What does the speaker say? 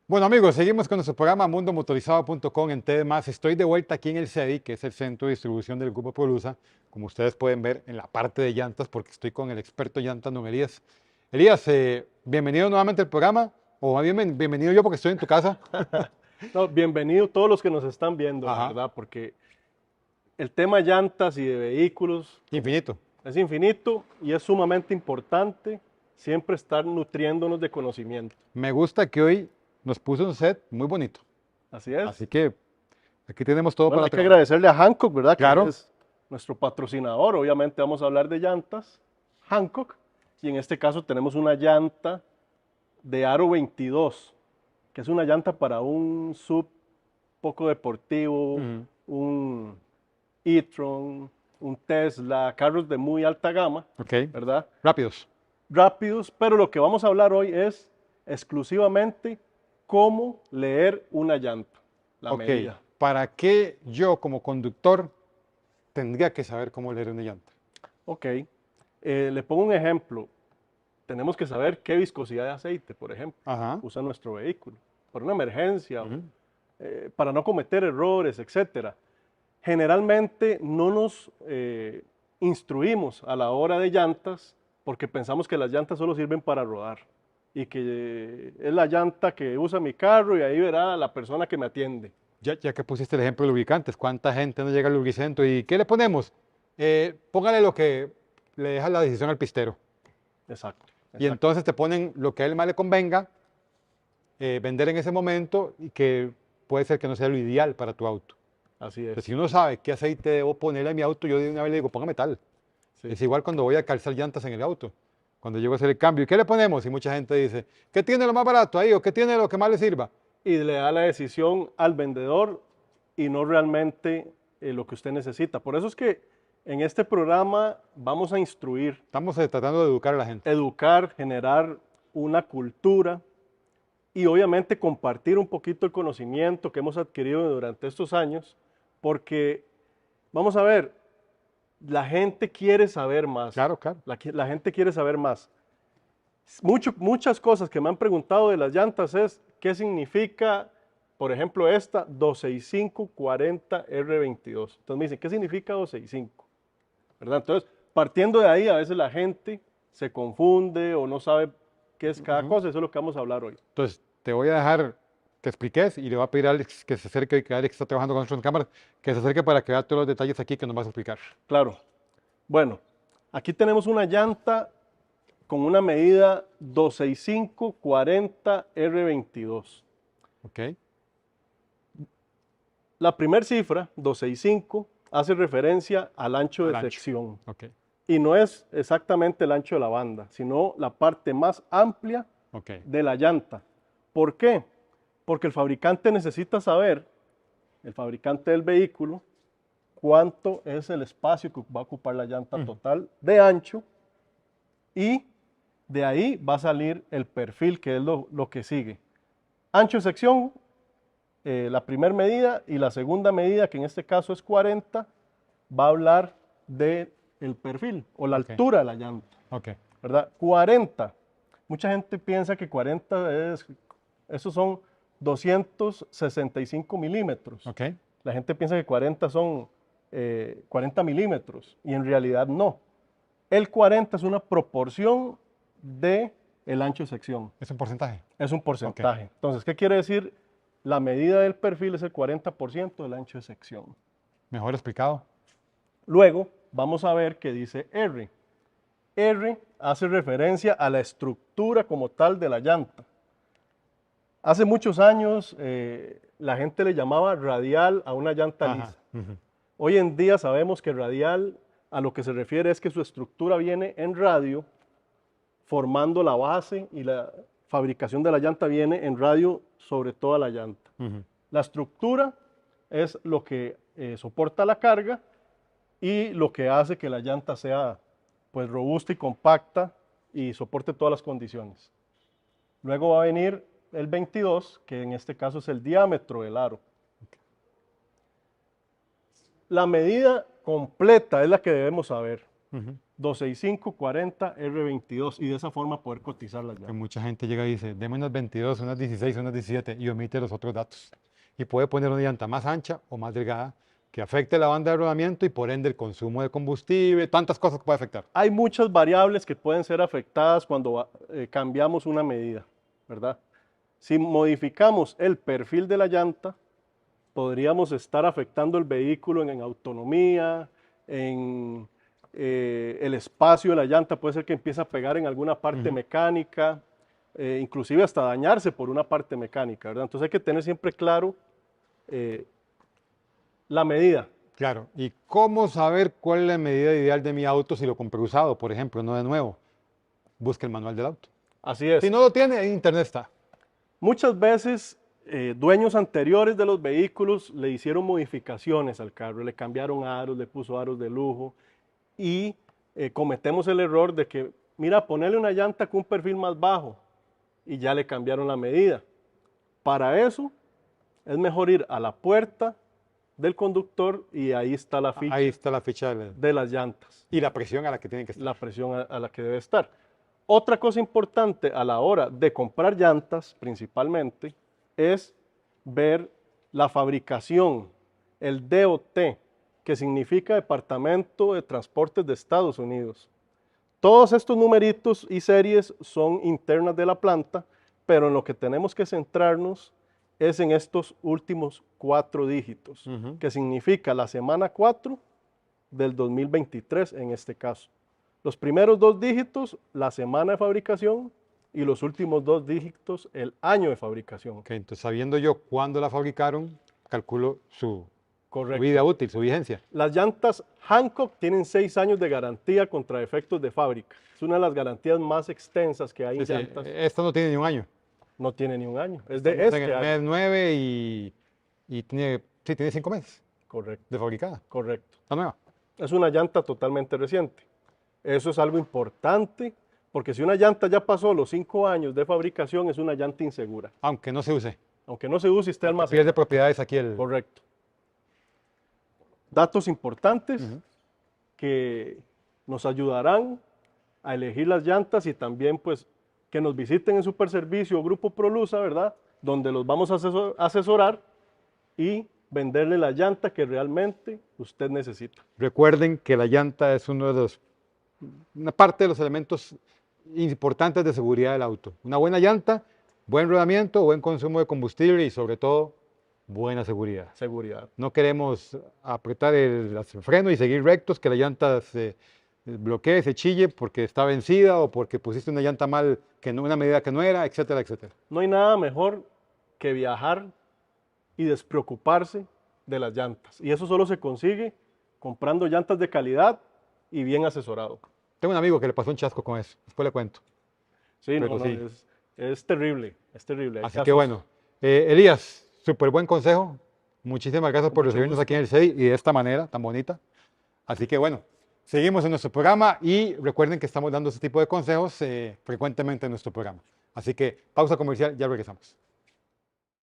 Bueno amigos, seguimos con nuestro programa mundomotorizado.com en TDMás. Estoy de vuelta aquí en el CEDI, que es el centro de distribución del Grupo Prolusa, como ustedes pueden ver en la parte de llantas, porque estoy con el experto en llantas, don Elías. Elías, bienvenido nuevamente al programa, o más bien bienvenido yo porque estoy en tu casa. No, bienvenido todos los que nos están viendo, la Ajá, verdad, porque el tema llantas y de vehículos infinito. es infinito y es sumamente importante siempre estar nutriéndonos de conocimiento. Me gusta que hoy nos puso un set muy bonito, Así es. así que aquí tenemos todo Bueno, para hay que trabajar. agradecerle a Hankook, ¿verdad? Que Claro, es nuestro patrocinador. Obviamente vamos a hablar de llantas, Hankook, y en este caso tenemos una llanta de aro 22, que es una llanta para un sub poco deportivo, ujú, un e-tron, un Tesla, carros de muy alta gama, ok, ¿verdad? rápidos. Rápidos, pero lo que vamos a hablar hoy es exclusivamente cómo leer una llanta, la Ok, medida. ¿para qué yo como conductor tendría que saber cómo leer una llanta? Ok, le pongo un ejemplo. Tenemos que saber qué viscosidad de aceite, por ejemplo, Ajá. usa nuestro vehículo, por una emergencia, Ujú. para no cometer errores, etcétera. Generalmente no nos instruimos a la hora de llantas porque pensamos que las llantas solo sirven para rodar y que es la llanta que usa mi carro y ahí verá la persona que me atiende. Ya que pusiste el ejemplo de lubricantes, ¿cuánta gente no llega al lubricentro y qué le ponemos? Póngale lo que le deja la decisión al pistero. Exacto, Y exacto. entonces te ponen lo que a él más le convenga vender en ese momento y que puede ser que no sea lo ideal para tu auto. Así Entonces, si es. uno sabe qué aceite debo ponerle a mi auto, yo de una vez le digo, póngame tal. Sí. Es igual cuando voy a calzar llantas en el auto. Cuando llego a hacer el cambio, ¿y qué le ponemos? Y mucha gente dice, ¿qué tiene lo más barato ahí o qué tiene lo que más le sirva? Y le da la decisión al vendedor y no realmente lo que usted necesita. Por eso es que en este programa vamos a instruir, Estamos tratando de educar a la gente. educar, generar una cultura y obviamente compartir un poquito el conocimiento que hemos adquirido durante estos años, porque vamos a ver, la gente quiere saber más, Claro, claro. la gente quiere saber más. Muchas cosas que me han preguntado de las llantas es qué significa, por ejemplo, esta 265-40R22. Entonces me dicen, ¿qué significa 265? ¿Verdad? Entonces, partiendo de ahí, a veces la gente se confunde o no sabe qué es cada Ujú. cosa, eso es lo que vamos a hablar hoy. Entonces, te voy a dejar que expliques y le voy a pedir a Alex que se acerque, que Alex está trabajando con nosotros en cámara, que se acerque para que vea todos los detalles aquí que nos vas a explicar. Claro. Bueno, aquí tenemos una llanta con una medida 265-40R22. ¿Ok? La primera cifra, 265, hace referencia al ancho Al de ancho. sección. Ok, Y no es exactamente el ancho de la banda, sino la parte más amplia ok. de la llanta. ¿Por qué? Porque el fabricante necesita saber, el fabricante del vehículo, cuánto es el espacio que va a ocupar la llanta Ujú. total de ancho y de ahí va a salir el perfil, que es lo que sigue. Ancho de sección, la primera medida y la segunda medida, que en este caso es 40, va a hablar de el perfil o la Ok, altura de la llanta, ok. ¿verdad? 40. Mucha gente piensa que 40 es, esos son 265 milímetros. Ok. La gente piensa que 40 son 40 milímetros y en realidad no. El 40 es una proporción de el ancho de sección. Es un porcentaje. Es un Ok. porcentaje. Entonces, ¿qué quiere decir? La medida del perfil es el 40% del ancho de sección. Mejor explicado. Luego, vamos a ver qué dice R. R hace referencia a la estructura como tal de la llanta. Hace muchos años la gente le llamaba radial a una llanta Ajá. lisa. Ujú. Hoy en día sabemos que radial a lo que se refiere es que su estructura viene en radio, formando la base y la fabricación de la llanta viene en radio sobre toda la llanta. Ujú. La estructura es lo que soporta la carga y lo que hace que la llanta sea pues robusta y compacta y soporte todas las condiciones. Luego va a venir el 22, que en este caso es el diámetro del aro. La medida completa es la que debemos saber. Ujú. 265 40 R22 y de esa forma poder cotizar las Que llantas. mucha gente llega y dice, deme unas 22, unas 16, unas 17 y omite los otros datos. Y puede poner una llanta más ancha o más delgada que afecte la banda de rodamiento y por ende el consumo de combustible, tantas cosas que puede afectar. Hay muchas variables que pueden ser afectadas cuando cambiamos una medida, ¿verdad? Si modificamos el perfil de la llanta, podríamos estar afectando el vehículo en autonomía, en el espacio de la llanta, puede ser que empiece a pegar en alguna parte mecánica, inclusive hasta dañarse por una parte mecánica, ¿verdad? Entonces hay que tener siempre claro la medida. Claro, ¿y cómo saber cuál es la medida ideal de mi auto si lo compré usado, por ejemplo, no de nuevo? Busque el manual del auto. Así es. Si no lo tiene, en internet está. Muchas veces dueños anteriores de los vehículos le hicieron modificaciones al carro, le cambiaron aros, le puso aros de lujo y cometemos el error de que, mira, ponerle una llanta con un perfil más bajo y ya le cambiaron la medida. Para eso es mejor ir a la puerta del conductor y ahí está la ficha Ahí está la ficha de las llantas, y la presión a la que tienen que estar. la presión a la que debe estar. Otra cosa importante a la hora de comprar llantas, principalmente, es ver la fabricación, el DOT, que significa Departamento de Transportes de Estados Unidos. Todos estos numeritos y series son internas de la planta, pero en lo que tenemos que centrarnos es en estos últimos 4 dígitos, que significa la semana 4 del 2023 en este caso. Los primeros 2 dígitos, la semana de fabricación, y los últimos 2 dígitos, el año de fabricación. Ok, entonces, sabiendo yo cuándo la fabricaron, calculo su Correcto. vida útil, su vigencia. Las llantas Hankook tienen 6 años de garantía contra defectos de fábrica. Es una de las garantías más extensas que hay en Sí, sí, llantas. esta no tiene ni un año. No tiene ni un año. Es de Estamos en este el año. mes 9 y tiene, sí, tiene 5 meses Correcto, de fabricada. correcto. Está nueva. Es una llanta totalmente reciente. Eso es algo importante, porque si una llanta ya pasó los 5 años de fabricación, es una llanta insegura. Aunque no se use. Aunque no se use y esté almacenada. Pierde propiedades aquí el... Correcto. Datos importantes que nos ayudarán a elegir las llantas y también pues que nos visiten en Superservicio o Grupo Prolusa, ¿verdad? Donde los vamos a asesorar y venderle la llanta que realmente usted necesita. Recuerden que la llanta es una parte de los elementos importantes de seguridad del auto. Una buena llanta, buen rodamiento, buen consumo de combustible y sobre todo buena seguridad. Seguridad. No queremos apretar el freno y seguir rectos, que la llanta se bloquee, se chille porque está vencida o porque pusiste una llanta mal, una medida que no era, etcétera, etcétera. No hay nada mejor que viajar y despreocuparse de las llantas. Y eso solo se consigue comprando llantas de calidad y bien asesorado. Tengo un amigo que le pasó un chasco con eso, después le cuento. Sí, Pero no, sí. es terrible, es terrible. Hay Así que casos- bueno, Elías, súper buen consejo. Muchísimas gracias por recibirnos aquí en el CEDI y de esta manera tan bonita. Así que bueno, seguimos en nuestro programa y recuerden que estamos dando este tipo de consejos frecuentemente en nuestro programa. Así que pausa comercial, ya regresamos.